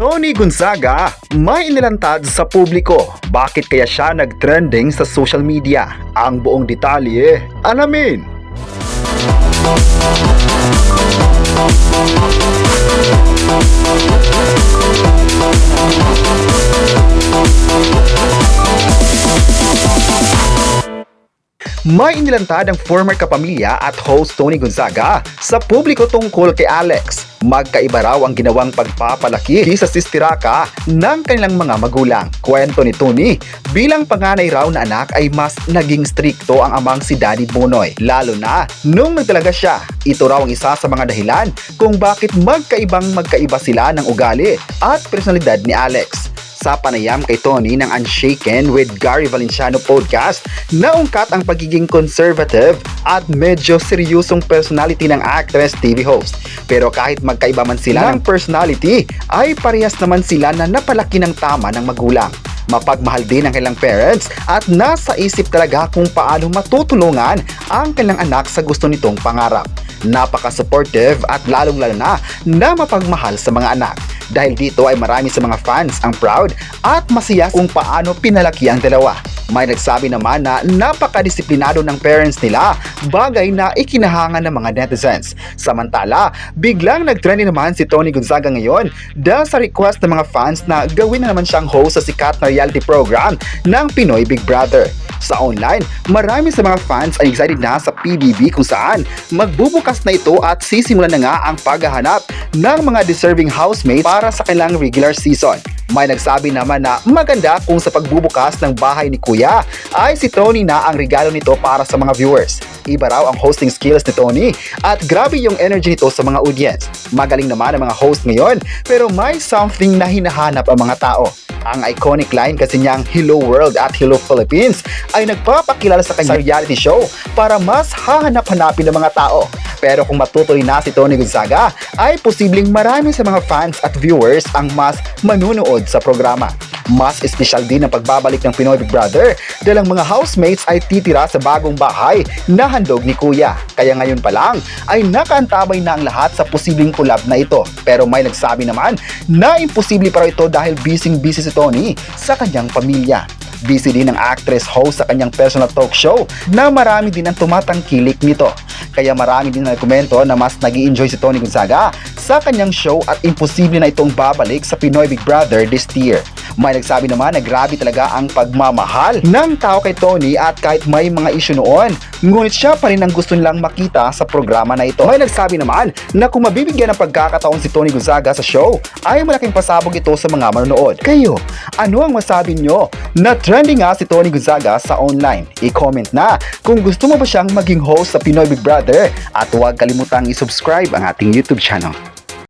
Tony Gonzaga, may inilantad sa publiko. Bakit kaya siya nag-trending sa social media? Ang buong detalye, alamin! May inilantad ang former kapamilya at host Tony Gonzaga sa publiko tungkol kay Alex. Magkaiba raw ang ginawang pagpapalaki sa sistiraka ng kanilang mga magulang. Kwento ni Tony, bilang panganay raw na anak ay mas naging strikto ang amang si Daddy Bonoy. Lalo na nung nagdalaga siya. Ito raw ang isa sa mga dahilan kung bakit magkaiba sila ng ugali at personalidad ni Alex. Sa panayam kay Tony ng Unshaken with Gary Valenciano podcast, naungkat ang pagiging conservative at medyo seryosong personality ng actress TV host. Pero kahit magkaiba man sila ng personality, ay parehas naman sila na napalaki ng tama ng magulang. Mapagmahal din ang kanilang parents at nasa isip talaga kung paano matutulungan ang kanilang anak sa gusto nitong pangarap. Napaka-supportive at lalong-lalo na mapagmahal sa mga anak. Dahil dito ay marami sa mga fans ang proud at masaya kung paano pinalaki ang dalawa. May nagsabi naman na napakadisiplinado ng parents nila, bagay na ikinahanga ng mga netizens. Samantala, biglang nag-trending naman si Tony Gonzaga ngayon dahil sa request ng mga fans na gawin na naman siyang host sa sikat na reality program ng Pinoy Big Brother. Sa online, marami sa mga fans ay excited na sa PBB kung saan magbubukas na ito at sisimulan na nga ang paghahanap ng mga deserving housemates para sa kanilang regular season. May nagsabi naman na maganda kung sa pagbubukas ng bahay ni Kuya ay si Tony na ang regalo nito para sa mga viewers. Iba raw ang hosting skills ni Tony at grabe yung energy nito sa mga audience. Magaling naman ang mga host ngayon pero may something na hinahanap ang mga tao. Ang iconic line kasi niyang Hello World at Hello Philippines ay nagpapakilala sa kanyang reality show para mas hahanap-hanapin ng mga tao. Pero kung matutuloy na si Tony Gonzaga, ay posibleng marami sa mga fans at viewers ang mas manunood sa programa. Mas espesyal din ang pagbabalik ng Pinoy Big Brother dahil ang mga housemates ay titira sa bagong bahay na handog ni Kuya. Kaya ngayon pa lang ay nakaantabay na ang lahat sa posibleng collab na ito. Pero may nagsabi naman na imposible para ito dahil busy si Tony sa kanyang pamilya. Busy din ang actress host sa kanyang personal talk show na marami din ang tumatangkilik nito. Kaya marami din nagkomento na mas nag-i-enjoy si Tony Gonzaga sa kanyang show at imposible na itong babalik sa Pinoy Big Brother this year. May nagsabi naman na grabe talaga ang pagmamahal ng tao kay Tony at kahit may mga issue noon, ngunit siya pa rin ang gusto nilang makita sa programa na ito. May nagsabi naman na kung mabibigyan ng pagkakataon si Tony Gonzaga sa show, ay malaking pasabog ito sa mga manonood. Kayo, ano ang masabi nyo? Na trending nga si Tony Gonzaga sa online. I-comment na kung gusto mo ba siyang maging host sa Pinoy Big Brother at huwag kalimutang i-subscribe ang ating YouTube channel.